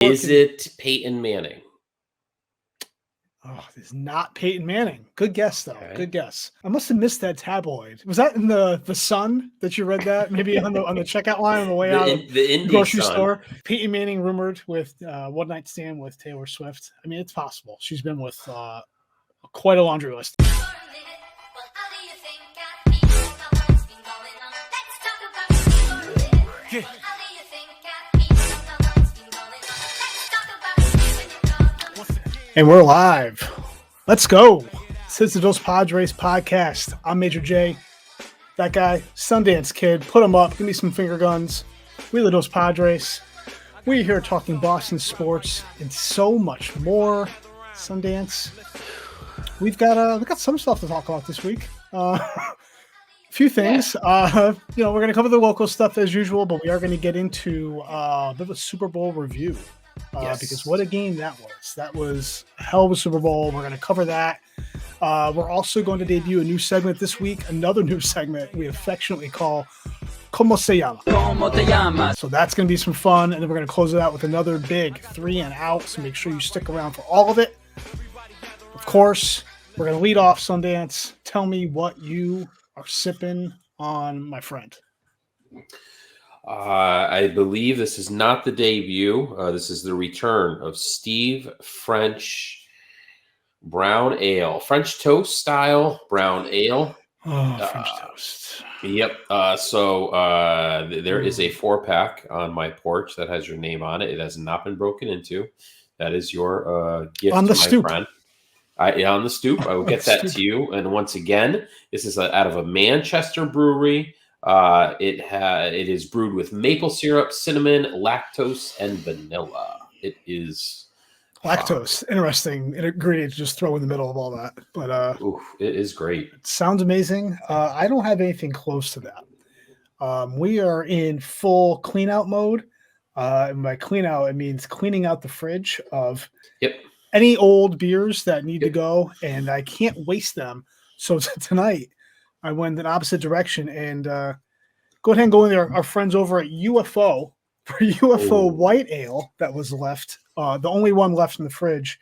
Is it Peyton Manning? Oh, it's not Peyton Manning. Good guess, though. Okay. Good guess. I must have missed that tabloid. Was that in the Sun that you read that? Maybe on the checkout line on the way out of The Indy grocery Sun. store. Peyton Manning rumored with one night stand with Taylor Swift. I mean, it's possible. She's been with quite a laundry list. Yeah. And we're live. Let's go. This is the Dos Podres podcast. I'm Major J. That guy, Sundance Kid. Put him up. Give me some finger guns. We're the Dos Padres. We're here talking Boston sports and so much more. Sundance. We've got some stuff to talk about this week. A few things. We're going to cover the local stuff as usual, but we are going to get into a bit of a Super Bowl review. Because what a game that was. That was a hell of a Super Bowl. We're going to cover that. We're also going to debut a new segment this week, another new segment we affectionately call Cómo Se Llama. So that's going to be some fun, and then we're going to close it out with another big 3 and out, so make sure you stick around for all of it. Of course, we're going to lead off Sundance. Tell me what you are sipping on, my friend. I believe this is not the debut. This is the return of Steve French Brown Ale. French toast style brown ale. Oh, French toast. Yep. There is a 4-pack on my porch that has your name on it. It has not been broken into. That is your gift on the to my stoop. friend. On the stoop. I will get that to you. And once again, this is out of a Manchester brewery. It is brewed with maple syrup, cinnamon, lactose, and vanilla. It is lactose. Interesting ingredient to just throw in the middle of all that. But it is great. It sounds amazing. I don't have anything close to that. We are in full clean out mode. And by clean out, it means cleaning out the fridge of any old beers that need to go, and I can't waste them. So tonight, I went in the opposite direction and go ahead and go in there. Our friends over at UFO for UFO white ale that was left, the only one left in the fridge,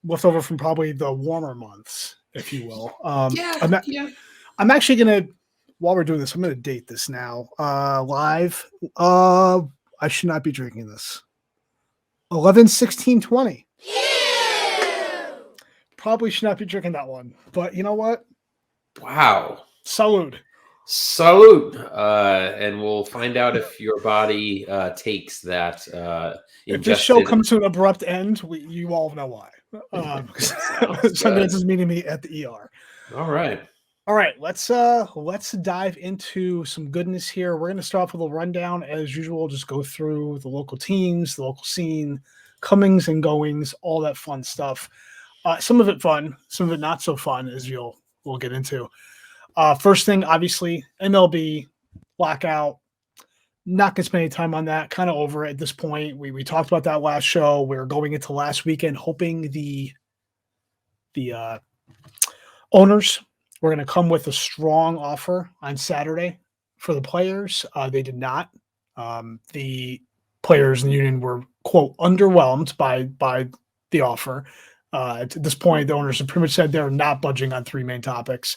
left over from probably the warmer months, if you will. I'm actually going to, while we're doing this, I'm going to date this now live. I should not be drinking this. 11/16/20. Probably should not be drinking that one, but you know what? Wow. Salud. And we'll find out if your body takes that. If this show comes to an abrupt end, you all know why. Sundance is meeting me at the ER. All right. Let's dive into some goodness here. We're going to start off with a rundown as usual. Just go through the local teams, the local scene, comings and goings, all that fun stuff. Some of it fun, some of it not so fun, as we'll get into. First thing, obviously, MLB lockout. Not going to spend any time on that. Kind of over it at this point. We talked about that last show. We're going into last weekend, hoping the owners were going to come with a strong offer on Saturday for the players. They did not. The players in the union were, quote, underwhelmed by the offer. At this point, the owners have pretty much said they're not budging on 3 main topics.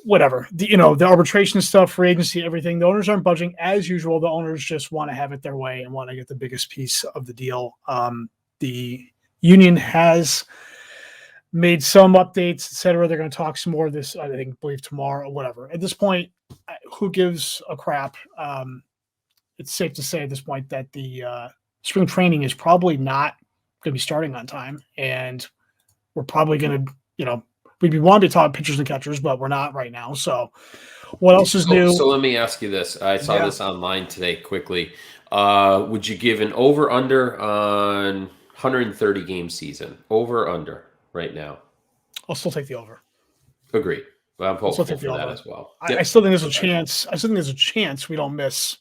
Whatever. The arbitration stuff, free agency, everything. The owners aren't budging as usual. The owners just want to have it their way and want to get the biggest piece of the deal. The union has made some updates, etc. They're going to talk some more of this, I believe tomorrow or whatever. At this point, who gives a crap? It's safe to say at this point that the spring training is probably not going to be starting on time, and we're probably going to, we want to be talking pitchers and catchers, but we're not right now. So what else is new? So let me ask you this. I saw this online today quickly. Would you give an over-under on 130 game season? Over-under right now? I'll still take the over. Agreed. But I'm hopeful for that as well. I still think there's a chance. I still think there's a chance we don't miss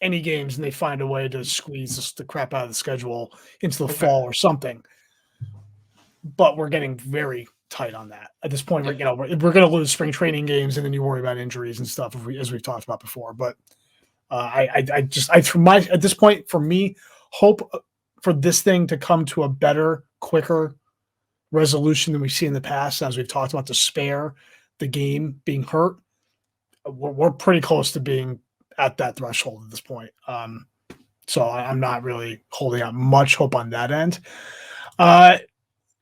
any games and they find a way to squeeze the crap out of the schedule into the fall or something. But we're getting very tight on that at this point. We're going to lose spring training games, and then you worry about injuries and stuff as we've talked about before. But at this point, for me, hope for this thing to come to a better, quicker resolution than we've seen in the past. As we've talked about, to spare the game being hurt, we're pretty close to being at that threshold at this point. So I'm not really holding out much hope on that end.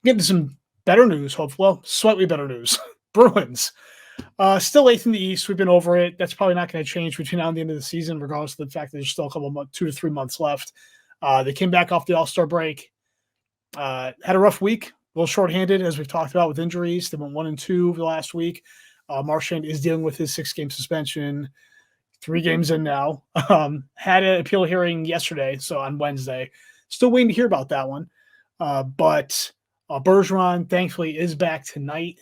Getting some better news, hopefully. Well, slightly better news. Bruins. Still 8th in the East. We've been over it. That's probably not going to change between now and the end of the season, regardless of the fact that there's still a couple of 2 to 3 months left. They came back off the All-Star break. Had a rough week. A little shorthanded, as we've talked about, with injuries. They went 1-2 the last week. Marchand is dealing with his 6-game suspension. 3 games in now. Had an appeal hearing yesterday, so on Wednesday. Still waiting to hear about that one. But Bergeron, thankfully, is back tonight.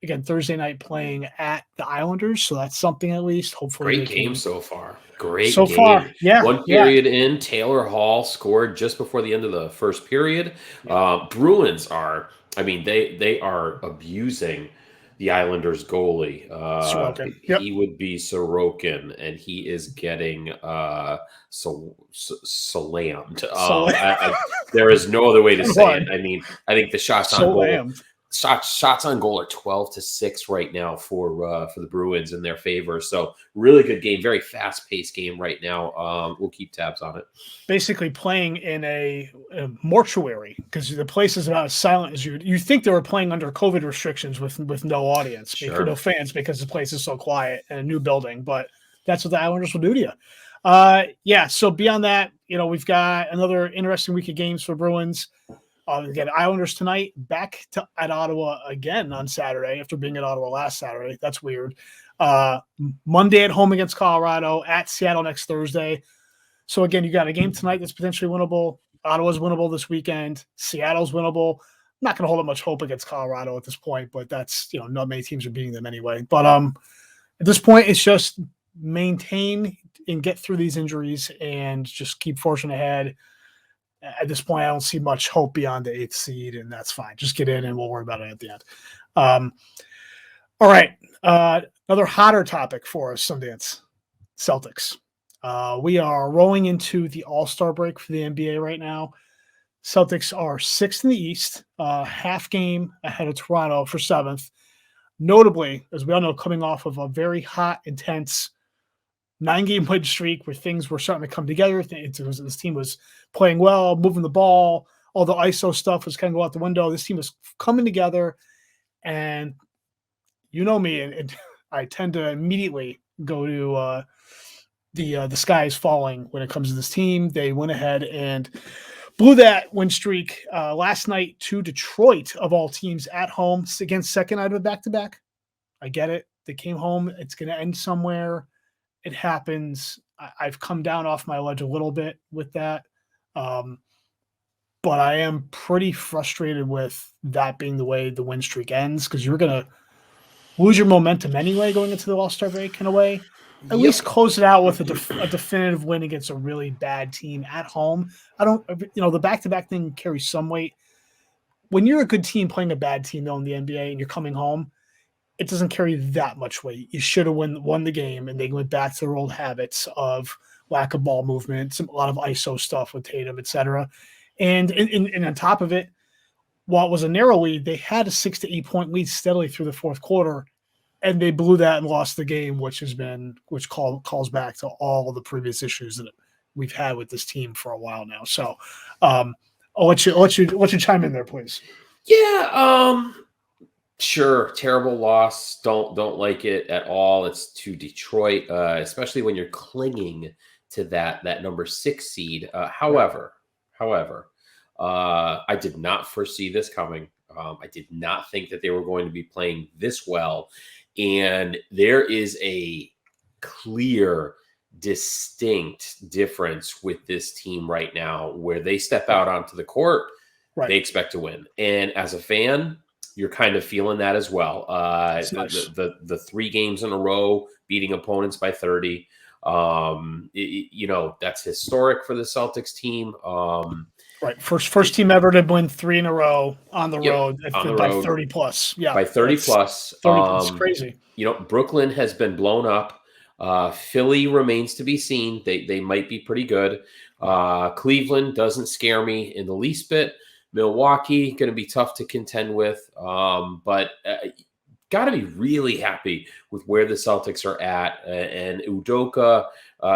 Again, Thursday night playing at the Islanders, so that's something at least. Hopefully, great game so far. Great so game. Far. Yeah. One period in, Taylor Hall scored just before the end of the first period. Bruins are, they are abusing the Islanders goalie. He would be Sorokin, and he is getting slammed. There is no other way to say it. I think the shots on goal. Shots on goal are 12-6 right now for the Bruins in their favor. So really good game, very fast-paced game right now. We'll keep tabs on it. Basically playing in a mortuary, because the place is about as silent as you think they were playing under COVID restrictions with no audience, no fans, because the place is so quiet and a new building. But that's what the Islanders will do to you. So beyond that, we've got another interesting week of games for Bruins. Again, Islanders tonight, back at Ottawa again on Saturday after being at Ottawa last Saturday. That's weird. Monday at home against Colorado, at Seattle next Thursday. So again, you got a game tonight that's potentially winnable. Ottawa's winnable this weekend. Seattle's winnable. I'm not going to hold up much hope against Colorado at this point, but that's, not many teams are beating them anyway. But at this point, it's just maintain and get through these injuries and just keep forging ahead. At this point, I don't see much hope beyond the 8th seed, and that's fine. Just get in, and we'll worry about it at the end. All right. Another hotter topic for us, Sundance. Celtics. We are rolling into the All-Star break for the NBA right now. Celtics are 6th in the East, half game ahead of Toronto for 7th. Notably, as we all know, coming off of a very hot, intense 9-game win streak where things were starting to come together. This team was playing well, moving the ball. All the ISO stuff was kind of go out the window. This team was coming together, and you know me, and I tend to immediately go to the sky is falling when it comes to this team. They went ahead and blew that win streak last night to Detroit, of all teams, at home against second night of a back-to-back. I get it. They came home. It's going to end somewhere. It happens. I've come down off my ledge a little bit with that. But I am pretty frustrated with that being the way the win streak ends, because you're going to lose your momentum anyway going into the All-Star break in a way. At least close it out with a definitive win against a really bad team at home. The back-to-back thing carries some weight. When you're a good team playing a bad team, though, in the NBA and you're coming home, it doesn't carry that much weight. You should have won the game, and they went back to their old habits of lack of ball movement, a lot of ISO stuff with Tatum, etc. And on top of it, while it was a narrow lead, they had a 6 to 8 point lead steadily through the fourth quarter, and they blew that and lost the game, which calls back to all of the previous issues that we've had with this team for a while now. So I'll let you chime in there, please. Yeah. Sure, terrible loss. Don't like it at all. It's to Detroit, especially when you're clinging to that number 6 seed. However, I did not foresee this coming. I did not think that they were going to be playing this well, and there is a clear, distinct difference with this team right now, where they step out onto the court, they expect to win, and as a fan, you're kind of feeling that as well. Nice. The 3 games in a row, beating opponents by 30. That's historic for the Celtics team. Right. First team ever to win 3 in a row on the road by 30 plus. Yeah. By 30 plus. 30 plus. Crazy. Brooklyn has been blown up. Philly remains to be seen. They might be pretty good. Cleveland doesn't scare me in the least bit. Milwaukee going to be tough to contend with, but got to be really happy with where the Celtics are at. And Udoka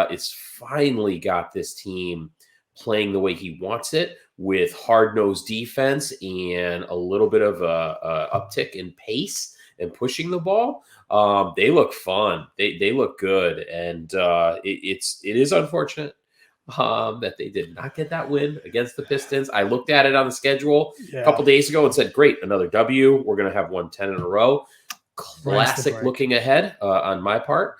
is finally got this team playing the way he wants it, with hard-nosed defense and a little bit of a uptick in pace and pushing the ball. They look fun. They look good, and it is unfortunate that they did not get that win against the Pistons. I looked at it on the schedule a couple days ago and said, great, another W. We're going to have won 10 in a row. Classic looking ahead on my part.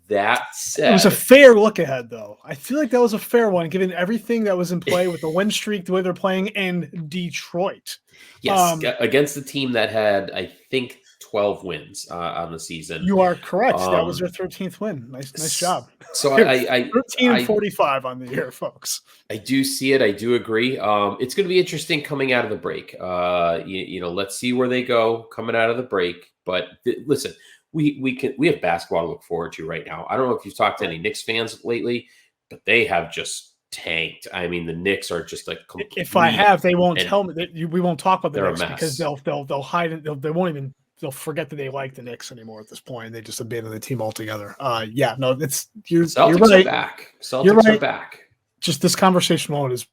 That said, it was a fair look ahead, though. I feel like that was a fair one, given everything that was in play with the win streak, the way they're playing in Detroit. Yes, against the team that had, I think, 12 wins on the season. You are correct. That was their 13th win. Nice job. So I 13 and 45 on the year, folks. I do see it. I do agree. It's going to be interesting coming out of the break. Let's see where they go coming out of the break. But listen, we have basketball to look forward to right now. I don't know if you've talked to any Knicks fans lately, but they have just tanked. I mean, the Knicks are just like complete. If I have, they won't tell me that we won't talk about the They're a Knicks mess. because they'll hide it. They won't even. They'll forget that they like the Knicks anymore at this point. They just abandon the team altogether. You're Celtics right. are back. Celtics are back. Just this conversation alone is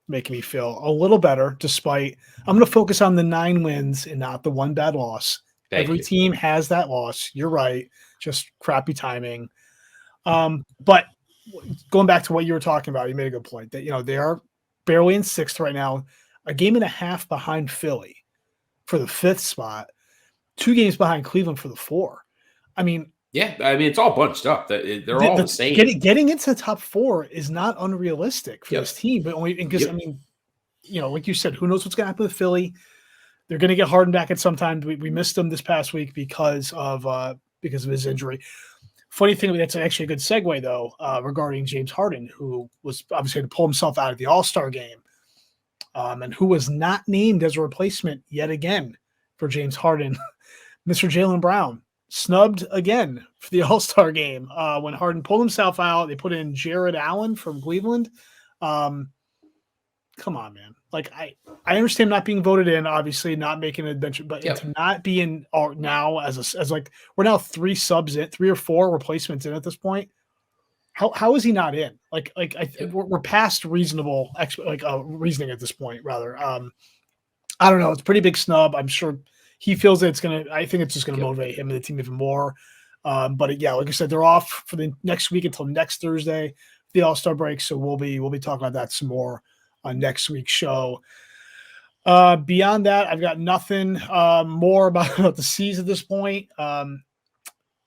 making me feel a little better. Despite, I'm going to focus on the 9 wins and not the one bad loss. Every team has that loss. You're right. Just crappy timing. But going back to what you were talking about, you made a good point that they are barely in 6th right now, a game and a half behind Philly for the 5th spot. 2 games behind Cleveland for the 4. I mean, it's all bunched up. They're all the same. Getting into the top 4 is not unrealistic for this team, but only because like you said, who knows what's going to happen with Philly? They're going to get Harden back at some time. We missed him this past week because of his injury. Funny thing, that's actually a good segue though regarding James Harden, who was obviously to pull himself out of the All-Star game, and who was not named as a replacement yet again for James Harden. Mr. Jaylen Brown snubbed again for the All-Star game. When Harden pulled himself out, they put in Jared Allen from Cleveland. Come on, man. Like I understand not being voted in, obviously not making an adventure, but to not be in now as like we're now 3 subs in, 3 or 4 replacements in at this point. How is he not in? We're past reasonable reasoning at this point. Rather, I don't know. It's a pretty big snub. I'm sure. He feels that it's going to – I think it's just going to motivate him and the team even more. But, like I said, they're off for the next week until next Thursday, the All-Star break. So we'll be talking about that some more on next week's show. Beyond that, I've got nothing more about the season at this point.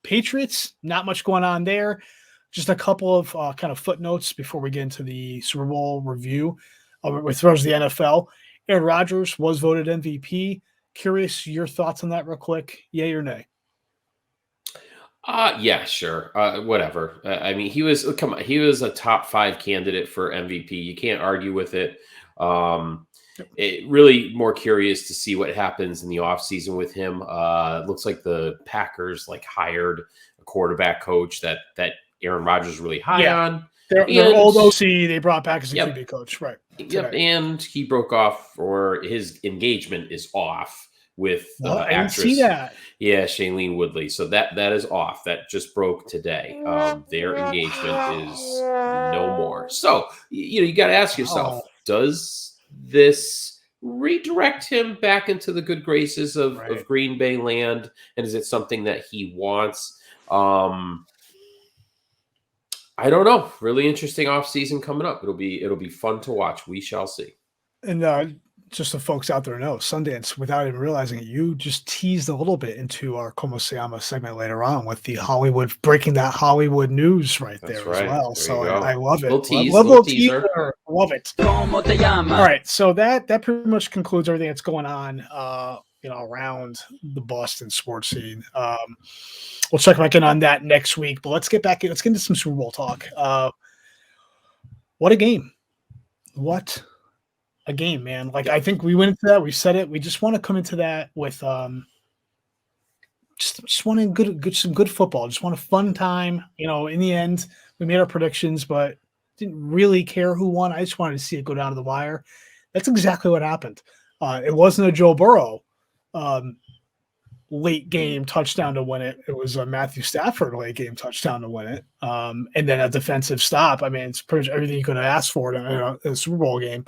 Patriots, not much going on there. Just a couple of kind of footnotes before we get into the Super Bowl review with regards to the NFL. Aaron Rodgers was voted MVP. Curious your thoughts on that real quick. Yay or nay? Yeah, sure. Whatever. I mean, he was a top 5 candidate for MVP. You can't argue with it. It really more curious to see what happens in the offseason with him. It looks like the Packers hired a quarterback coach that Aaron Rodgers is really high on. They're old OC. They brought back as a QB coach, right? Yep, and he broke off, or his engagement is off with actress. I didn't see that. Yeah, Shailene Woodley. So that is off. That just broke today. Their engagement is no more. So you got to ask yourself: does this redirect him back into the good graces of Green Bay land, and is it something that he wants? I don't know. Really interesting offseason coming up. It'll be fun to watch. We shall see. And just the folks out there know, Sundance, without even realizing it, you just teased a little bit into our Cómo Se Llama segment later on with the Hollywood, breaking that Hollywood news as well. So I love it. Little teaser. Love it. Cómo Se Llama. All right. So that pretty much concludes everything that's going on, around the Boston sports scene. We'll check back in on that next week, but let's get into some Super Bowl talk. What a game. What a game, man. I think we went into that. We said it. We just want to come into that with just wanting some good football. Just want a fun time. In the end, we made our predictions, but didn't really care who won. I just wanted to see it go down to the wire. That's exactly what happened. It wasn't a Joe Burrow late game touchdown to win it. It was a Matthew Stafford late game touchdown to win it. And then a defensive stop. I mean, it's pretty much everything you could have asked for in a Super Bowl game.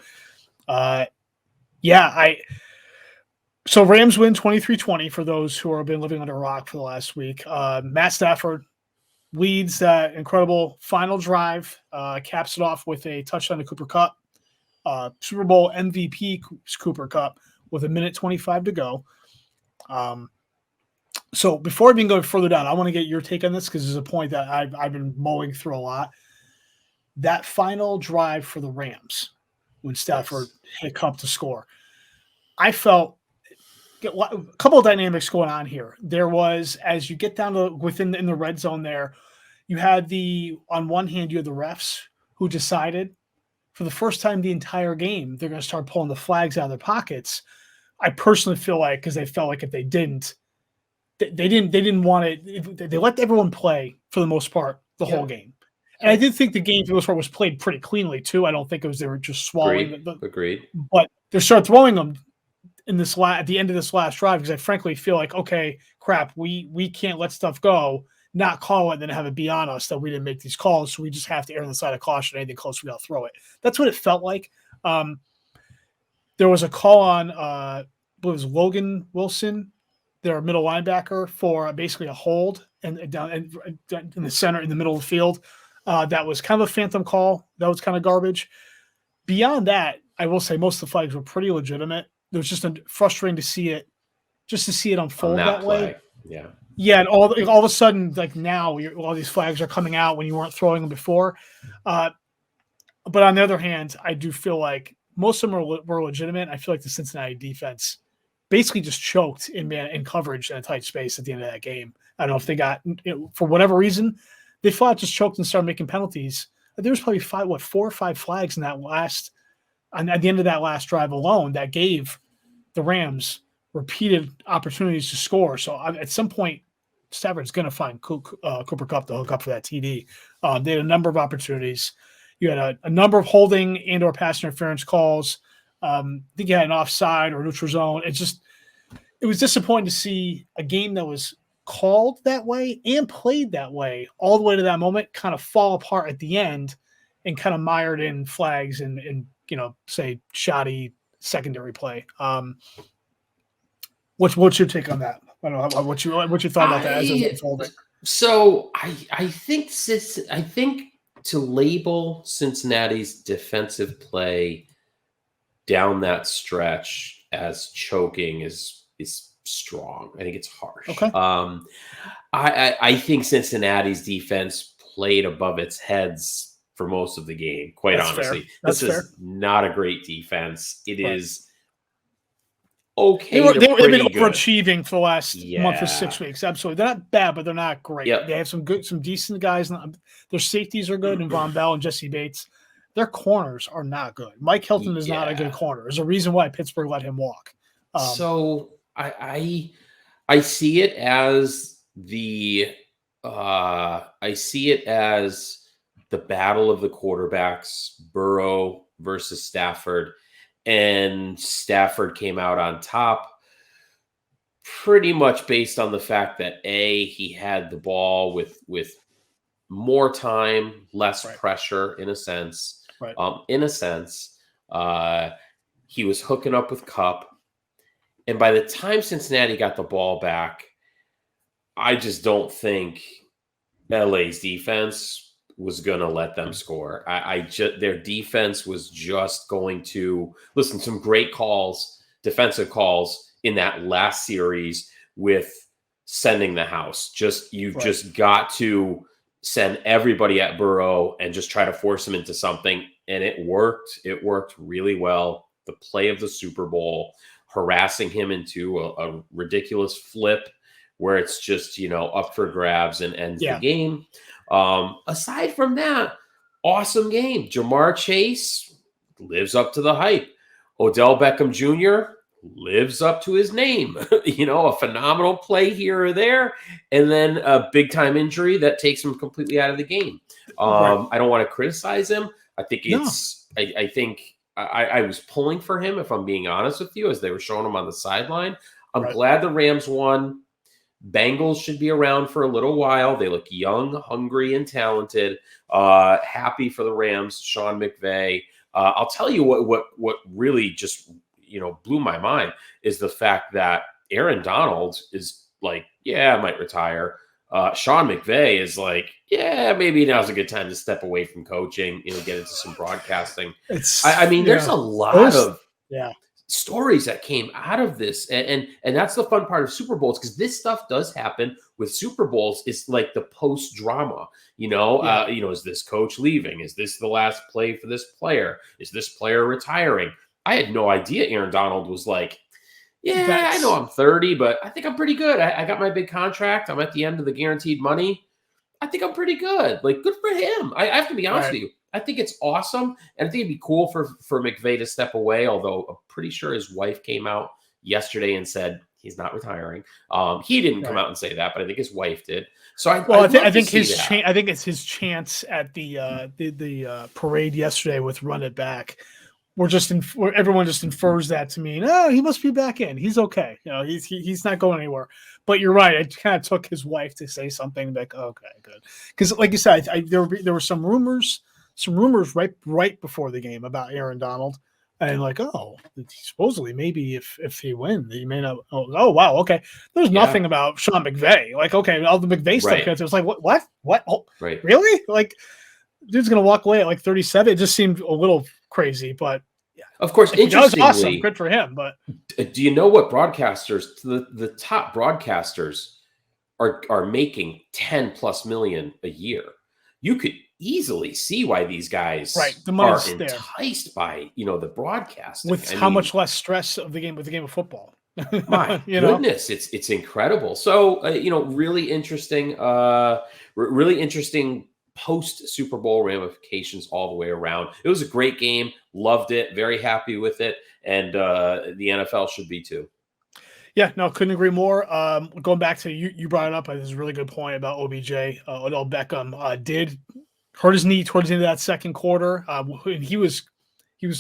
So Rams win 23-20 for those who have been living under a rock for the last week. Matt Stafford leads that incredible final drive, caps it off with a touchdown to Cooper Kupp, Super Bowl MVP Cooper Kupp with 1:25 to go. So before I even go further down, I want to get your take on this because there's a point that I've been mulling through a lot. That final drive for the Rams when Stafford hit Kupp to score, I felt a couple of dynamics going on here. There was, as you get down to in the red zone there, you had on one hand, you had the refs who decided for the first time the entire game, they're going to start pulling the flags out of their pockets. I personally feel like, because they felt like if they didn't want it. They let everyone play for the most part, the whole game. And I did think the game for the most part was played pretty cleanly too. I don't think it was, they were just swallowing. Agreed. But they started throwing them at the end of this last drive because I frankly feel like, okay, crap, we can't let stuff go, not call it, and then have it be on us that we didn't make these calls. So we just have to err on the side of caution. Anything close, we got to throw it. That's what it felt like. There was a call on, I believe it was Logan Wilson, their middle linebacker, for basically a hold and down in the center, in the middle of the field. That was kind of a phantom call. That was kind of garbage. Beyond that, I will say most of the flags were pretty legitimate. It was just frustrating to see it unfold that way. Yeah. Yeah, and all of a sudden, like now, all these flags are coming out when you weren't throwing them before. But on the other hand, I do feel like most of them were legitimate. I feel like the Cincinnati defense basically just choked in coverage in a tight space at the end of that game. I don't know if they got, for whatever reason, they flat just choked and started making penalties. There was probably 4 or 5 flags in that at the end of that last drive alone that gave the Rams repeated opportunities to score. So at some point, Stafford's going to find Cooper Kupp to hook up for that TD. They had a number of opportunities. You had a number of holding and or pass interference calls. I think you had an offside or neutral zone. It was disappointing to see a game that was called that way and played that way all the way to that moment kind of fall apart at the end and kind of mired in flags and say shoddy secondary play. What's your take on that? I don't know what you thought about that as it was unfolding. So I think to label Cincinnati's defensive play down that stretch as choking is strong. I think it's harsh. Okay. I think Cincinnati's defense played above its heads for most of the game. Quite honestly, this is not a great defense. It is okay. They've been overachieving for the last month or 6 weeks. Absolutely, they're not bad, but they're not great. Yep. They have some decent guys. Their safeties are good, and Von Bell and Jesse Bates. Their corners are not good. Mike Hilton is not a good corner. There's a reason why Pittsburgh let him walk. So I see it as the battle of the quarterbacks, Burrow versus Stafford, and Stafford came out on top pretty much based on the fact that he had the ball with more time, less pressure in a sense. Right. He was hooking up with Kupp. And by the time Cincinnati got the ball back, I just don't think LA's defense was going to let them score. Their defense was just going to some great calls, defensive calls in that last series with sending the house. Just got to send everybody at Burrow and just try to force him into something. And it worked. It worked really well. The play of the Super Bowl, harassing him into a ridiculous flip where it's just, up for grabs and ends the game. Aside from that, awesome game. Jamar Chase lives up to the hype. Odell Beckham Jr. lives up to his name. A phenomenal play here or there, and then a big-time injury that takes him completely out of the game. I don't want to criticize him. I think No. I think I was pulling for him, if I'm being honest with you, as they were showing him on the sideline. I'm Right. glad the Rams won. Bengals should be around for a little while. They look young, hungry, and talented. Happy for the Rams, Sean McVay. I'll tell you what really just blew my mind is the fact that Aaron Donald is like, yeah, I might retire. Sean McVay is like, yeah, maybe now's a good time to step away from coaching, get into some broadcasting. I mean, there's a lot of stories that came out of this, and that's the fun part of Super Bowls, because this stuff does happen with Super Bowls. It's like the post drama, is this coach leaving? Is this the last play for this player? Is this player retiring? I had no idea Aaron Donald was like, yeah, I know I'm 30, but I think I'm pretty good. I got my big contract. I'm at the end of the guaranteed money. I think I'm pretty good. Like, good for him. I have to be honest with you. I think it's awesome. And I think it'd be cool for McVay to step away, although I'm pretty sure his wife came out yesterday and said he's not retiring. He didn't come out and say that, but I think his wife did. So I think it's his chance at the parade yesterday with Run It Back. Everyone just infers that to me. No, he must be back in. He's okay. He's not going anywhere. But you're right. It kind of took his wife to say something like, okay, good. Because like you said, there were some rumors right before the game about Aaron Donald. And like, supposedly maybe if he wins, he may not. Oh wow, okay. There's nothing about Sean McVay. Like, okay, all the McVay stuff. It was like, what? Oh, right? Really? Like, dude's gonna walk away at like 37. It just seemed a little crazy, but yeah. Of course, interestingly, awesome. Good for him. But do you know what broadcasters, the top broadcasters, are making $10+ million a year? You could easily see why these guys are enticed by the broadcasting with how much less stress of the game with the game of football. My goodness, it's incredible. So really interesting, post Super Bowl ramifications all the way around. It was a great game, loved it, very happy with it, and the NFL should be too. Yeah, no, couldn't agree more. Going back to you brought it up. This is a really good point about OBJ. Odell Beckham did hurt his knee towards the end of that second quarter, and he was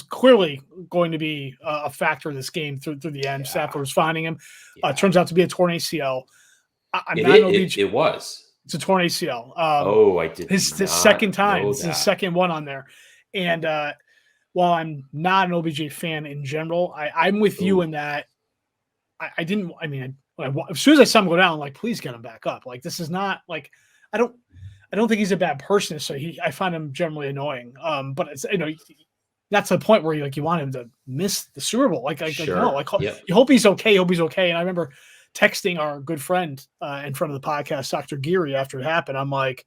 clearly going to be a factor in this game through the end. Stafford was finding him. Turns out to be a torn ACL. It was. It's a torn ACL. I did. His second time. It's his second one on there. And while I'm not an OBJ fan in general, I'm with you in that. As soon as I saw him go down, I'm like, please get him back up. Like, this is not like, I don't think he's a bad person. So I find him generally annoying. But it's that's the point where you want him to miss the Super Bowl. You hope he's okay. And I remember texting our good friend in front of the podcast, Dr. Geary, after it happened. I'm like,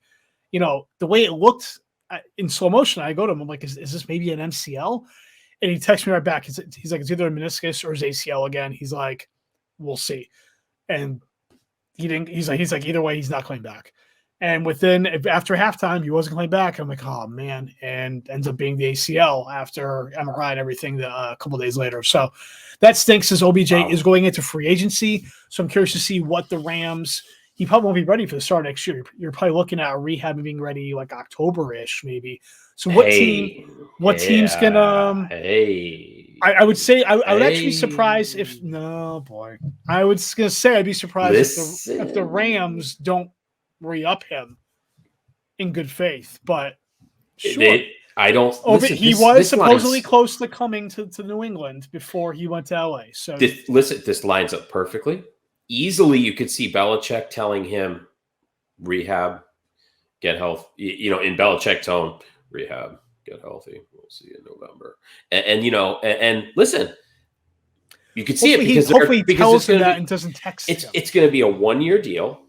the way it looked in slow motion, I go to him. I'm like, is this maybe an MCL? And he texts me right back. He's like, it's either a meniscus or his ACL again. He's like, we'll see. And he didn't. He's like, either way, he's not coming back. And after halftime, he wasn't coming back. I'm like, oh man, and ends up being the ACL after MRI and everything a couple of days later. So that stinks, as OBJ is going into free agency. So I'm curious to see what the Rams. He probably won't be ready for the start next year. You're probably looking at a rehab and being ready like October-ish, maybe. So what team's gonna? I would say I would actually be surprised if I was gonna say I'd be surprised if the Rams don't re-up him in good faith, but sure. I don't. He was supposedly close to coming to New England before he went to LA. So this lines up perfectly. Easily, you could see Belichick telling him, "Rehab, get health." In Belichick tone, "Rehab, get healthy. We'll see you in November." And listen, you could see hopefully he tells him that and doesn't text him. It's going to be a 1-year deal.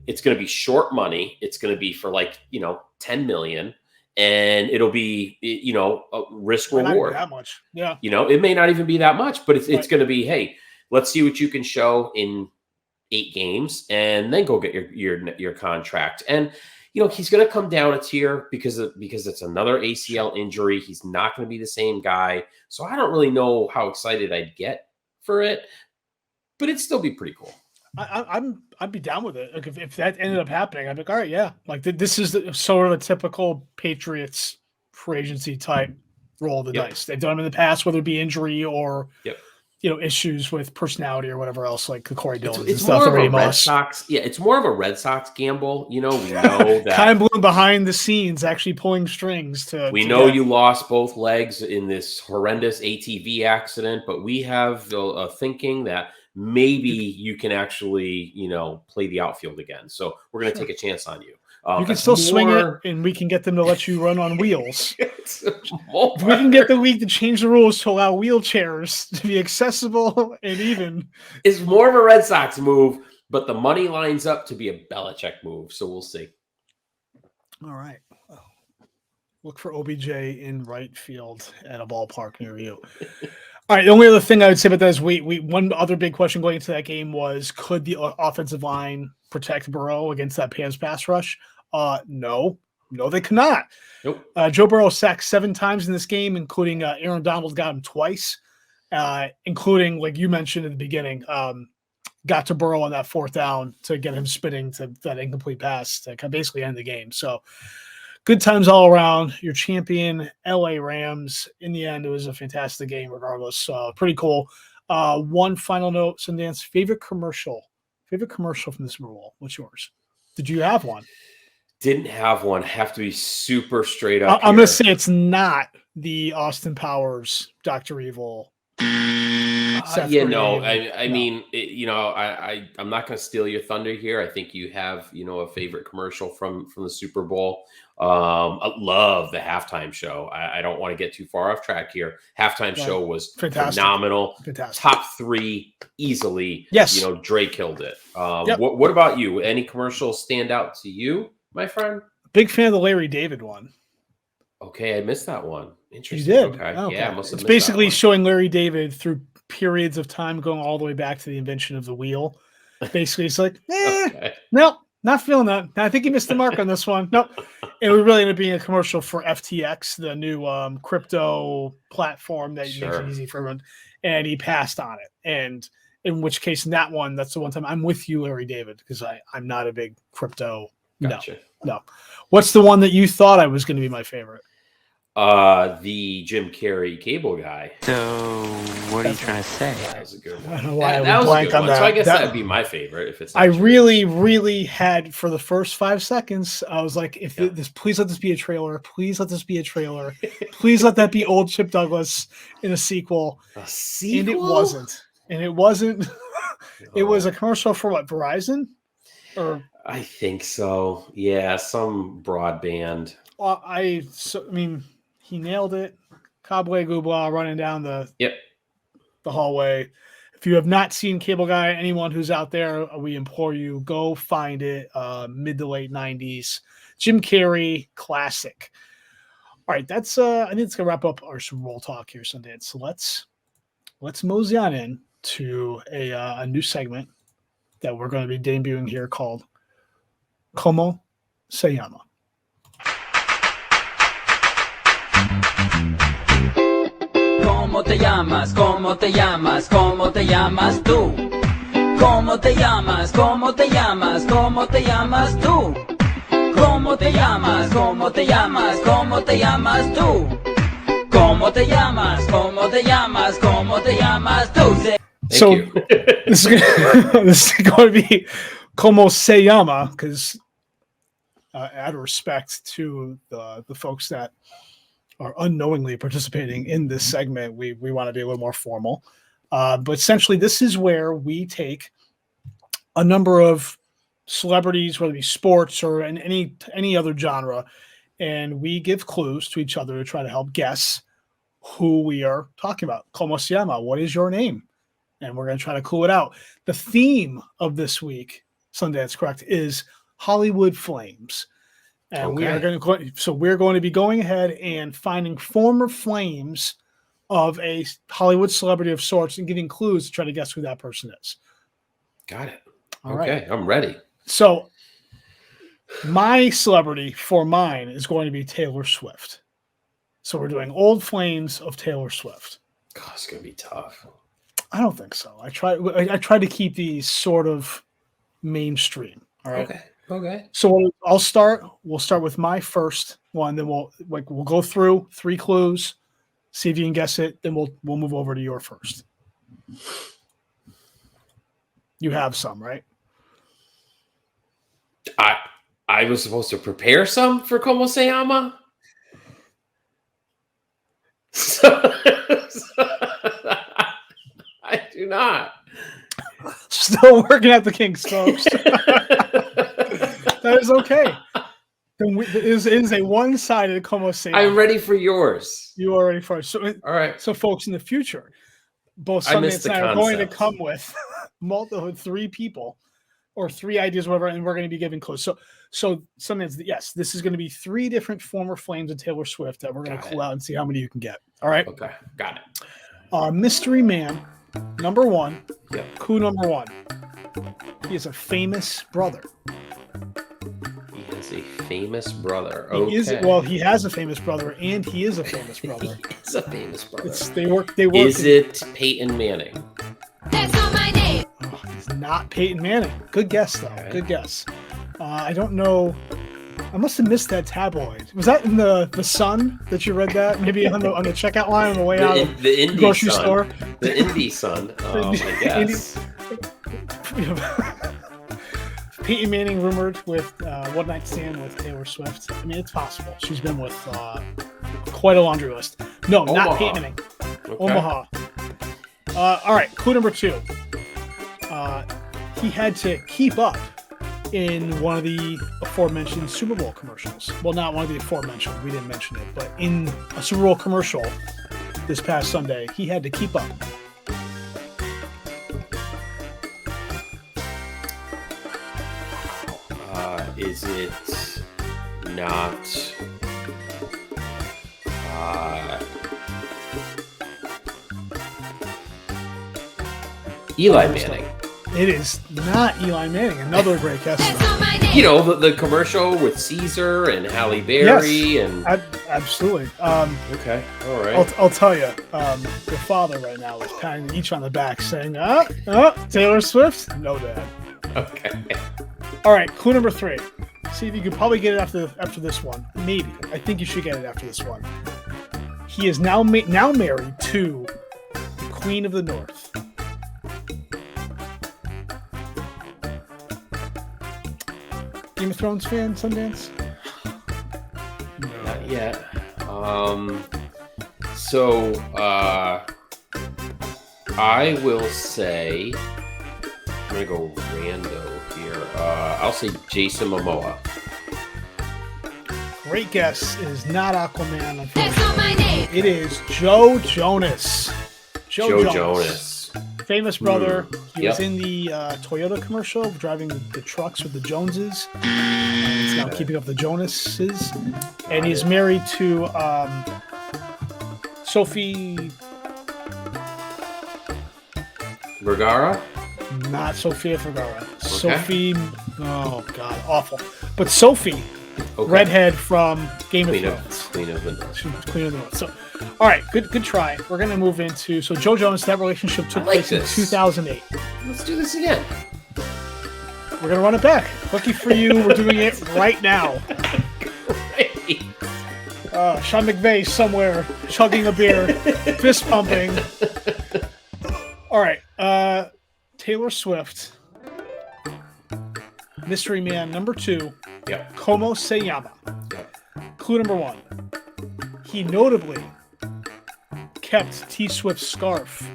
It's going to be short money. It's going to be for $10 million, and it'll be a risk reward. That much, yeah. It may not even be that much, but it's going to be, hey, let's see what you can show in 8 games, and then go get your contract. And he's going to come down a tier because it's another ACL injury. He's not going to be the same guy, so I don't really know how excited I'd get for it, but it'd still be pretty cool. I'd be down with it. Like if that ended up happening, I'd be like, all right, yeah. Like this is sort of a typical Patriots free agency type roll of the dice. They've done them in the past, whether it be injury or issues with personality or whatever else, like the Corey Dillons and stuff. More of a Red Sox. Yeah, it's more of a Red Sox gamble. We know that kind of behind the scenes, actually pulling strings to. We know you lost both legs in this horrendous ATV accident, but we have a thinking that maybe you can actually, play the outfield again. So we're going to take a chance on you. You can still swing it, and we can get them to let you run on wheels. We can get the league to change the rules to allow wheelchairs to be accessible and even. It's more of a Red Sox move, but the money lines up to be a Belichick move. So we'll see. All right. Look for OBJ in right field at a ballpark near you. All right. The only other thing I would say about that is one other big question going into that game was, could the offensive line protect Burrow against that Pams pass rush? No, they cannot. Nope. Joe Burrow sacked 7 times in this game, including Aaron Donald got him twice, including, like you mentioned at the beginning, got to Burrow on that 4th down to get him spinning to that incomplete pass to basically end the game. So good times all around. Your champion, LA Rams. In the end, it was a fantastic game regardless. Pretty cool. One final note, Sundance, favorite commercial from the Super Bowl. What's yours? Did you have one? Didn't have one. Have to be super straight up. I'm going to say it's not the Austin Powers, Dr. Evil. I mean, I'm not going to steal your thunder here. I think you have, a favorite commercial from the Super Bowl. I love the halftime show. I don't want to get too far off track here. Halftime show was phenomenal. Fantastic. Top 3 easily. Yes. Dre killed it. What about you? Any commercials stand out to you, my friend? Big fan of the Larry David one. Okay, I missed that one. Interesting. You did? Okay. Yeah, it's basically showing Larry David through periods of time going all the way back to the invention of the wheel. Basically, it's like, no, not feeling that. I think he missed the mark on this one. Nope. It would really end up being a commercial for FTX, the new crypto platform that makes it easy for everyone. And he passed on it. And in which case, in that one, that's the one time I'm with you, Larry David, because I'm not a big crypto. Gotcha. No. What's the one that you thought I was going to be my favorite? The Jim Carrey cable guy. So, what are you trying to say? That was a good one. I don't know why that was a good one. that. So I guess that would be my favorite if it's. I really, really had for the first 5 seconds. I was like, please let this be a trailer. Please let this be a trailer. Please let that be old Chip Douglas in a sequel. A sequel? And it wasn't. It was a commercial for what, Verizon? Or I think so. Yeah, some broadband. He nailed it. Cobway Goobla running down the hallway. If you have not seen Cable Guy, anyone who's out there, we implore you, go find it. Mid to late 90s. Jim Carrey, classic. All right, that's I think it's gonna wrap up our Super Bowl talk here, Sundance. So let's mosey on in to a new segment that we're going to be debuting here called Cómo Se Llama. ¿Cómo te llamas? ¿Cómo te llamas? ¿Cómo te llamas tú? ¿Cómo te llamas? ¿Cómo te llamas? ¿Cómo te llamas tú? ¿Cómo te llamas? ¿Cómo te llamas? ¿Cómo te llamas tú? ¿Cómo te llamas? ¿Cómo te llamas? ¿Cómo te llamas tú? This is going to be Cómo Se Llama, because out of respect to the folks that are unknowingly participating in this segment, we want to be a little more formal. But essentially, this is where we take a number of celebrities, whether it be sports or in any other genre, and we give clues to each other to try to help guess who we are talking about. ¿Cómo se llama? What is your name? And we're going to try to clue it out. The theme of this week, Sundance, correct, is Hollywood Flames. And we're going to be going ahead and finding former Flames of a Hollywood celebrity of sorts and giving clues to try to guess who that person is. Got it. All okay, right. I'm ready. So my celebrity for mine is going to be Taylor Swift. So we're doing old Flames of Taylor Swift. God, it's going to be tough. I don't think so. I try to keep these sort of mainstream. All right. Okay. So I'll start. We'll start with my first one. Then we'll go through 3 clues, see if you can guess it. Then we'll move over to your first. You have some, right? I was supposed to prepare some for Cómo Se Llama. I do not. Still working at the kinks, folks. That is okay. It is a one-sided Cómo Se Llama. I'm ready for yours. You are ready for it. So, all right. So, folks, in the future, both Sundance and I are going to come with 3 people or 3 ideas, whatever, and we're going to be giving clues. So Sundance, yes, this is going to be 3 different former flames of Taylor Swift that we're going to clue out and see how many you can get. All right. Okay, got it. Mystery Man, number 1. Yep. Clue number 1. He is a famous brother. He has a famous brother. He has a famous brother, and he is a famous brother. He is a famous brother. They work. Is it Peyton Manning? That's not my name. Oh, it's not Peyton Manning. Good guess, though. Okay. Good guess. I don't know. I must have missed that tabloid. Was that in the Sun that you read that? Maybe on the checkout line on the way out of the grocery store? The Indie Sun. I guess. Peyton Manning rumored with one night stand with Taylor Swift. I mean, it's possible. She's been with quite a laundry list. No, Omaha. Not Peyton Manning. Okay. Omaha. All right, clue number 2. He had to keep up in one of the aforementioned Super Bowl commercials. Well, not one of the aforementioned. We didn't mention it. But in a Super Bowl commercial this past Sunday, he had to keep up. Is it not Eli Manning? It is not Eli Manning. Another great guess. You know, the commercial with Caesar and Halle Berry. Yes, and absolutely. Okay, all right. I'll tell you, your father right now is patting each on the back saying, Taylor Swift? No, Dad. Okay. All right, clue number 3. See if you could probably get it after this one. Maybe. I think you should get it after this one. He is now married to the Queen of the North. Game of Thrones fan, Sundance? No. Not yet. So I will say, I'm gonna go rando here. I'll say Jason Momoa. Great guess. It is not Aquaman, unfortunately. That's not my name. It is Joe Jonas. Joe Jonas. Famous brother. He was in the Toyota commercial driving the trucks with the Joneses. He's now keeping up the Jonases. And he's married to Sophie Vergara? Not Sofia Vergara. Okay. Sophie. Oh, God. Awful. But Sophie, redhead from Game of Thrones. Queen of the North. She was Queen of the North. So, all right. Good try. We're going to move into. So, Joe Jonas, that relationship took place in 2008. Let's do this again. We're going to run it back. Lucky for you, we're doing it right now. Great. Sean McVay somewhere chugging a beer, fist pumping. All right. Taylor Swift. Mystery Man number 2. Yep. Cómo Se Llama. Yep. Clue number 1. He notably kept T Swift's scarf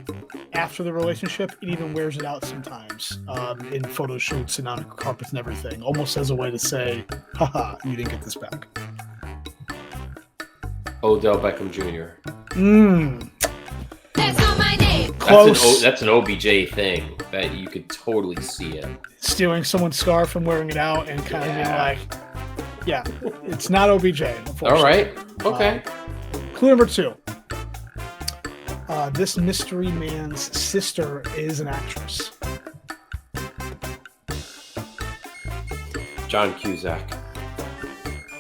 after the relationship. It even wears it out sometimes in photo shoots and on carpets and everything, almost as a way to say, haha, you didn't get this back. Odell Beckham Jr. That's not my name. Close. That's an OBJ thing that you could totally see it. Stealing someone's scarf and wearing it out and kind of being like, yeah, it's not OBJ, unfortunately. All right. Okay. Clue number 2. This mystery man's sister is an actress. John Cusack.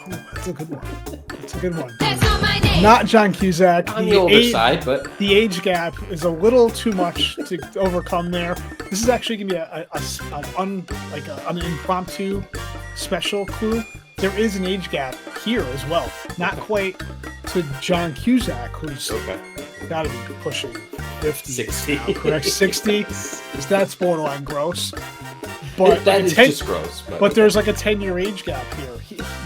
Oh, that's a good one. That's a good one. That's not my name. Not John Cusack. On the older side, but the age gap is a little too much to overcome there. This is actually going to be an impromptu special clue. there is an age gap here as well. Not quite to John Cusack, who's got to be pushing 50. 60. Now, correct? 60. That's borderline gross. But that is just gross. But there's like a 10-year age gap here.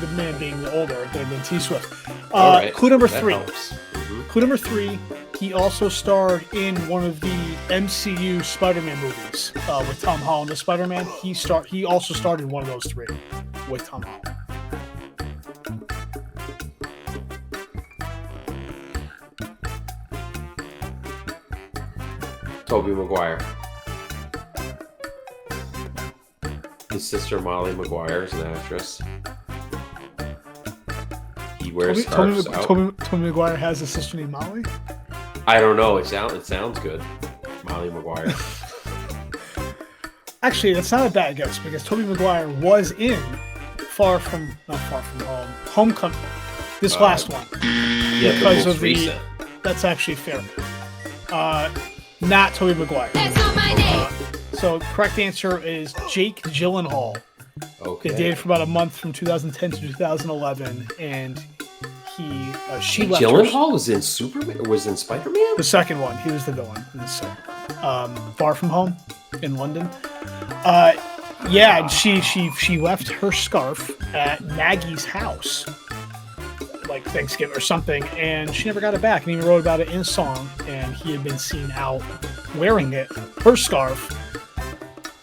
The man being the older than T Swift. Right. Clue number That 3. helps. Mm-hmm. Clue number 3. He also starred in one of the MCU Spider-Man movies with Tom Holland as Spider-Man. He also starred in one of those 3 with Tom Holland. Tobey Maguire. His sister Molly Maguire is an actress. He wears scarves out. Tobey Maguire has a sister named Molly? I don't know. It sounds good. Molly Maguire. Actually, that's not a bad guess because Tobey Maguire was in Homecoming. This last one. Yeah, Because the most of recent. That's actually fair. Not Tobey Maguire. That's not my name. So correct answer is Jake Gyllenhaal. Okay. They dated for about a month from 2010 to 2011, and she left her. Gyllenhaal was in Superman. Was in Spider-Man. The second one, he was the villain in the second. Far From Home in London. Yeah, and she left her scarf at Maggie's house, like Thanksgiving or something, and she never got it back. And he wrote about it in a song, and he had been seen out wearing it, her scarf,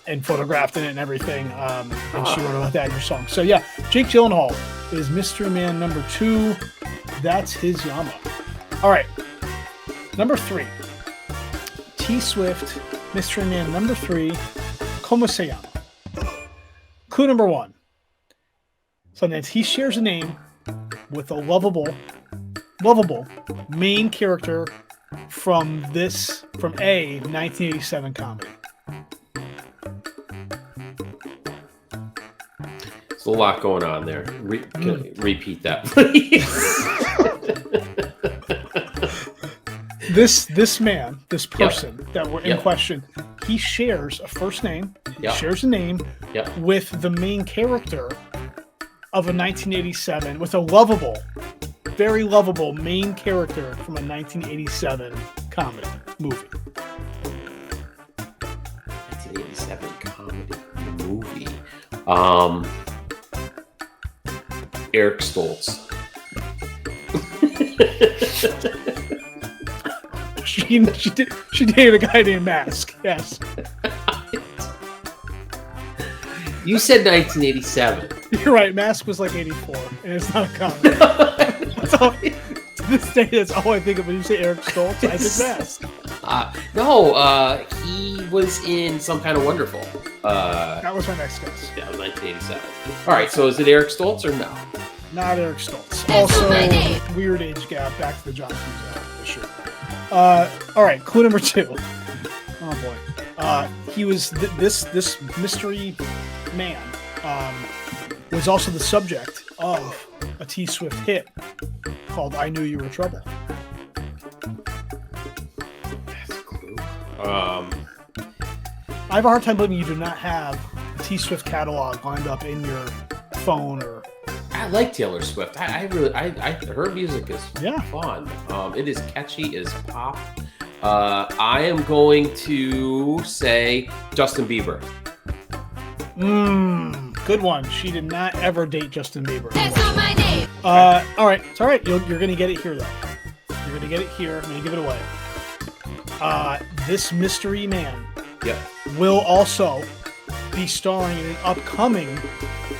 and photographed in it and everything. And she wrote about that in her song. So yeah, Jake Gyllenhaal is Mystery Man number 2. That's his Yama. All right, number 3. T Swift, Mystery Man number 3. Cómo Se Llama. Clue number 1. Sundance. He shares a name with a lovable main character from a 1987 comedy. There's a lot going on there. Repeat that, please. This person that we're in question, he shares a first name, shares a name with the main character of a 1987, with a very lovable main character from a 1987 comedy movie. 1987 comedy movie. Eric Stoltz. She dated a guy named Mask. Yes. You said 1987. You're right. Mask was like 84, and it's not a comedy. To this day, that's all I think of when you say Eric Stoltz. I think Mask. He was in Some Kind of Wonderful. That was my next guess. Yeah, 1987. All right, so is it Eric Stoltz or no? Not Eric Stoltz. That's Also, my name. weird age gap. Back to the John Cusack for sure. All right, clue number 2. Oh boy, he was this mystery man was also the subject of a T Swift hit called "I Knew You Were Trouble." That's a clue. I have a hard time believing you do not have the T Swift catalog lined up in your phone or. I like Taylor Swift. Her music is fun. It is catchy, it is pop. I am going to say Justin Bieber. Good one. She did not ever date Justin Bieber. That's not my name. All right. It's all right. You're going to get it here, though. You're going to get it here. I'm going to give it away. This mystery man will also be starring in an upcoming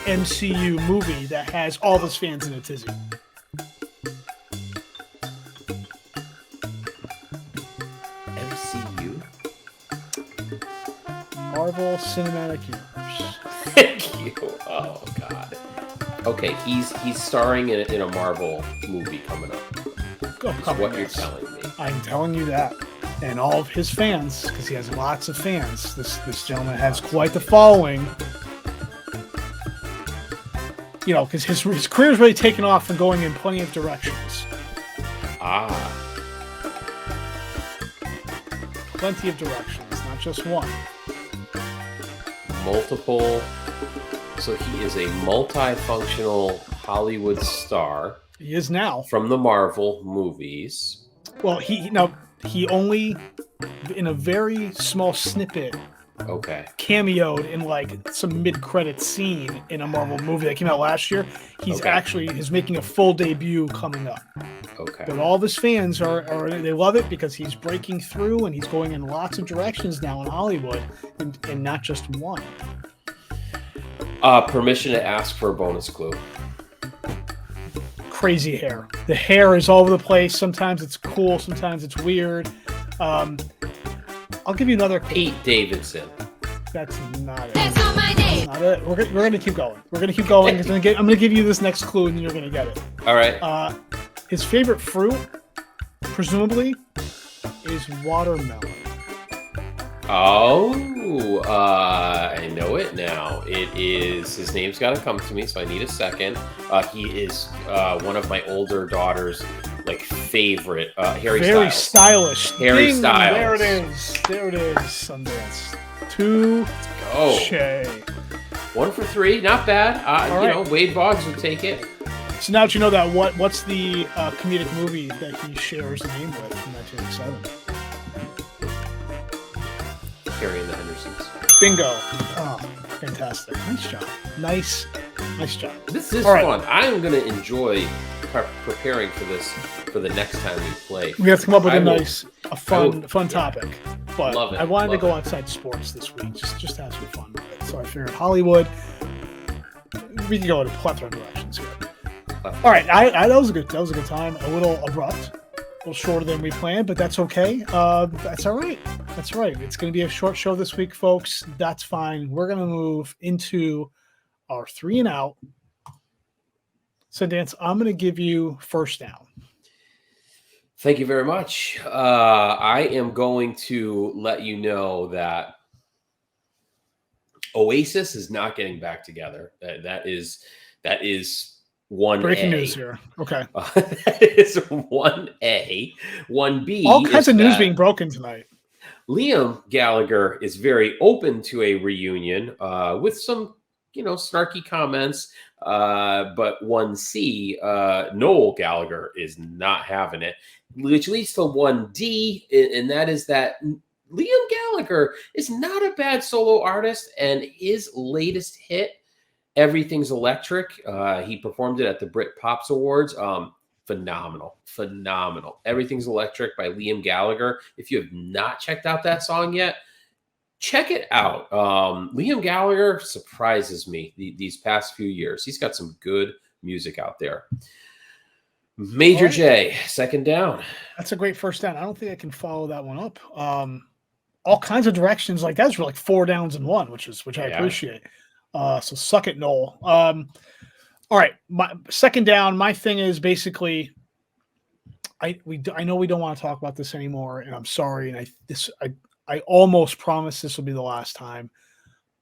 MCU movie that has all of his fans in a tizzy. MCU? Marvel Cinematic Universe. Thank you. Oh, God. Okay, he's starring in a Marvel movie coming up. That's what you're telling me. I'm telling you that. And all of his fans, because he has lots of fans, this gentleman has quite the following. You know, because his career's really taken off and going in plenty of directions. Plenty of directions, not just one. Multiple So he is a multifunctional Hollywood star He is now. from the Marvel movies. Well, he only in a very small snippet Okay. cameoed in like some mid-credit scene in a Marvel movie that came out last year. He's making a full debut coming up. Okay. But all of his fans are they love it because he's breaking through and he's going in lots of directions now in Hollywood and not just one. Permission to ask for a bonus clue. Crazy hair. The hair is all over the place. Sometimes it's cool, sometimes it's weird. I'll give you another clue. Pete Davidson. That's not it. That's not my name. Not it. We're gonna keep going. We're gonna keep going. I'm gonna give you this next clue, and then you're gonna get it. All right. His favorite fruit, presumably, is watermelon. Oh, I know it now. It is, his name's got to come to me, so I need a second. He is one of my older daughter's like favorite. Harry Very Styles. stylish. Harry Ding, Styles. There it is. There it is. Sundance. Two. Oh, Shay. 1 for 3, not bad. All you right. know, Wade Boggs would take it. So now that you know that, what's the comedic movie that he shares the name with from 1987? Harry and the Hendersons. Bingo. Oh, fantastic. Nice job. Nice job. This is All right. fun. I'm going to enjoy preparing for this for the next time we play. We have to come up with I a will- fun topic. But Love it, I wanted to love go it. outside sports this week, just to have some fun with it. So I figured Hollywood. We can go in a plethora of directions here. All right, that was a good time. A little abrupt, a little shorter than we planned, but that's okay. That's all right. That's right. It's going to be a short show this week, folks. That's fine. We're going to move into our 3 and out. Sundance, I'm going to give you first down. Thank you very much. I am going to let you know that Oasis is not getting back together. That is 1A. Breaking news here. Okay. That is 1A. 1B. All kinds is of news that being broken tonight. Liam Gallagher is very open to a reunion with some, snarky comments. But 1C, Noel Gallagher is not having it, which leads to 1D, and that is that Liam Gallagher is not a bad solo artist, and his latest hit, Everything's Electric, he performed it at the Brit Pops Awards. Phenomenal. Everything's Electric by Liam Gallagher. If you have not checked out that song yet, check it out. Liam Gallagher surprises me these past few years. He's got some good music out there. Major J, second down. That's a great first down. I don't think I can follow that one up. All kinds of directions like that's like 4 downs in one, which I appreciate. So suck it, Noel. All right, my second down. My thing is basically, I know we don't want to talk about this anymore, and I'm sorry. And I almost promise this will be the last time.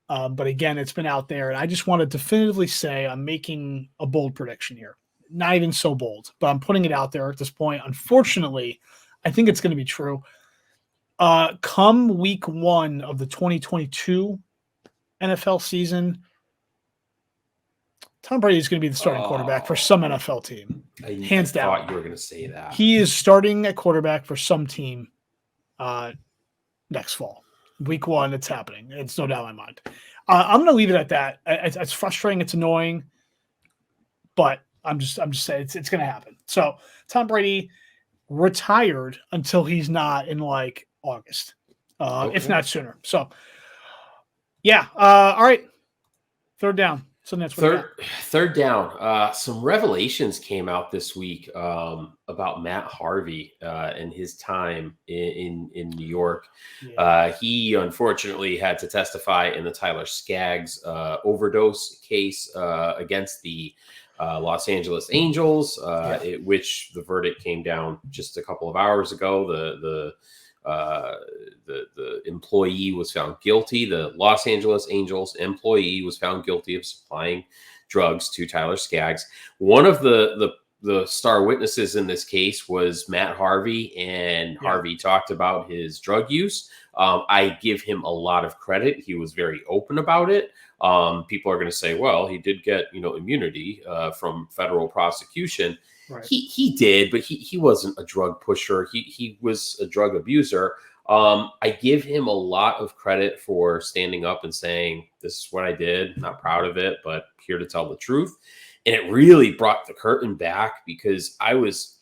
But again, it's been out there, and I just want to definitively say I'm making a bold prediction here. Not even so bold, but I'm putting it out there at this point. Unfortunately, I think it's going to be true. Come week 1 of the 2022 NFL season, Tom Brady is going to be the starting quarterback for some NFL team. Hands down. I thought you were going to say that. He is starting at quarterback for some team next fall. Week 1, it's happening. It's no doubt in my mind. I'm going to leave it at that. It's frustrating. It's annoying. But I'm just saying it's going to happen. So Tom Brady retired until he's not in like August, if not sooner. So yeah. All right. Third down. So that's third down. Some revelations came out this week about Matt Harvey and his time in New York. Yeah. He unfortunately had to testify in the Tyler Skaggs overdose case against the Los Angeles Angels, which the verdict came down just a couple of hours ago. The employee was found guilty. The Los Angeles Angels employee was found guilty of supplying drugs to Tyler Skaggs. One of the the star witnesses in this case was Matt Harvey, and Harvey talked about his drug use. I give him a lot of credit. He was very open about it. People are going to say, well, he did get, immunity from federal prosecution. Right. He did, but he wasn't a drug pusher. He was a drug abuser. I give him a lot of credit for standing up and saying, this is what I did. Not proud of it, but here to tell the truth. And it really brought the curtain back, because I was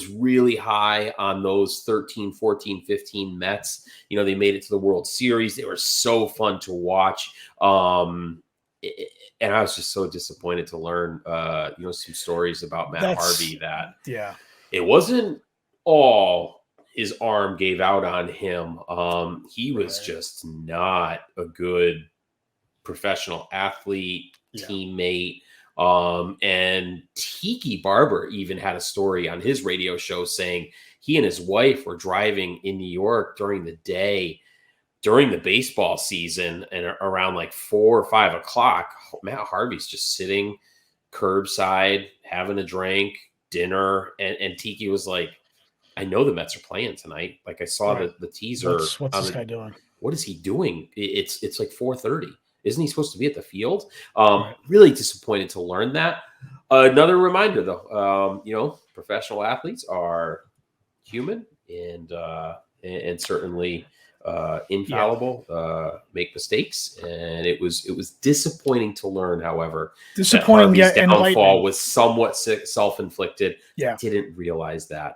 really high on those 13, 14, 15 Mets. They made it to the World Series. They were so fun to watch. And I was just so disappointed to learn, some stories about Matt Harvey that it wasn't all his arm gave out on him. He was just not a good professional athlete, teammate. And Tiki Barber even had a story on his radio show saying he and his wife were driving in New York during the day during the baseball season, and around like 4 or 5 o'clock, Matt Harvey's just sitting curbside, having a drink, dinner. And Tiki was like, I know the Mets are playing tonight. Like, I saw the teaser. What's this guy doing? What is he doing? It's like 4:30. Isn't he supposed to be at the field? Really disappointed to learn that. Another reminder, though, professional athletes are human and certainly infallible, make mistakes. And it was disappointing to learn, however, that Harvey's downfall was somewhat self-inflicted. Yeah. Didn't realize that.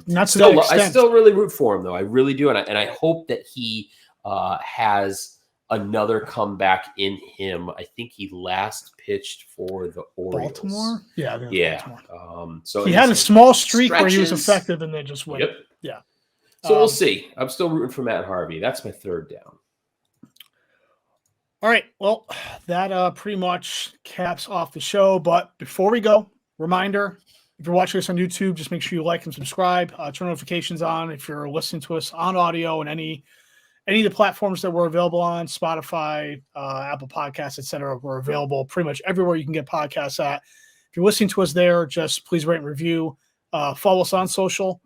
Not to that extent. I still really root for him, though. I really do. And I hope that he has another comeback in him. I think he last pitched for the Orioles. Baltimore? Yeah. Baltimore. So he had a small streak where he was effective and then just went. Yep. Yeah. So we'll see. I'm still rooting for Matt Harvey. That's my third down. All right. Well, that pretty much caps off the show. But before we go, reminder, if you're watching us on YouTube, just make sure you like and subscribe. Turn notifications on if you're listening to us on audio and any of the platforms that we're available on, Spotify, Apple Podcasts, etc. We're available pretty much everywhere you can get podcasts at. If you're listening to us there, just please rate and review. Follow us on social.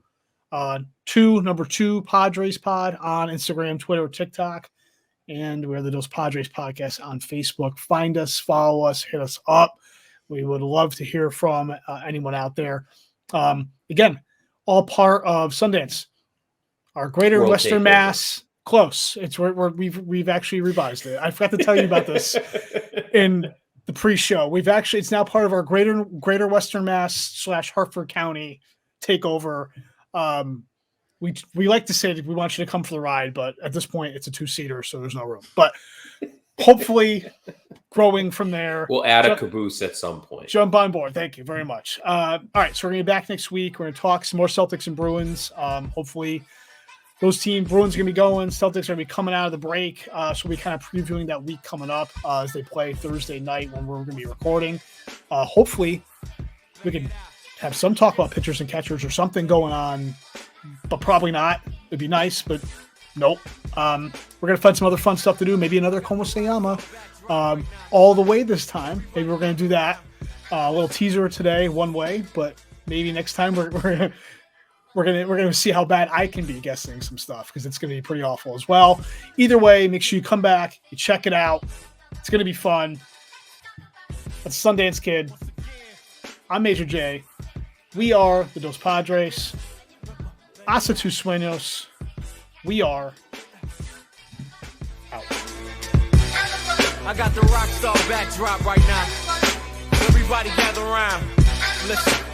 Number 2 Padres Pod on Instagram, Twitter, TikTok, and we're the Dos Padres Podcast on Facebook. Find us, follow us, hit us up. We would love to hear from anyone out there. Again, all part of Sundance, our Greater World Western Takeover. Mass. Close. It's where we've actually revised it. I forgot to tell you about this in the pre-show. It's now part of our Greater Western Mass / Hartford County takeover. We like to say that we want you to come for the ride, but at this point it's a 2-seater, so there's no room. But hopefully growing from there. We'll add a caboose at some point. Jump on board. Thank you very much. All right, so we're going to be back next week. We're going to talk some more Celtics and Bruins. Hopefully those teams, Bruins are going to be going. Celtics are going to be coming out of the break. So we're kind of previewing that week coming up as they play Thursday night when we're going to be recording. Hopefully we can have some talk about pitchers and catchers or something going on, but probably not. It'd be nice, but nope. We're going to find some other fun stuff to do. Maybe another Cómo Se Llama all the way this time. Maybe we're going to do that. A little teaser today, one way, but maybe next time we're gonna see how bad I can be guessing some stuff, because it's gonna be pretty awful as well. Either way, make sure you come back, you check it out. It's gonna be fun. That's Sundance Kid. I'm Major J. We are the Dos Padres. Hasta tus sueños. We are out. I got the rock star backdrop right now. Everybody gather around. Listen.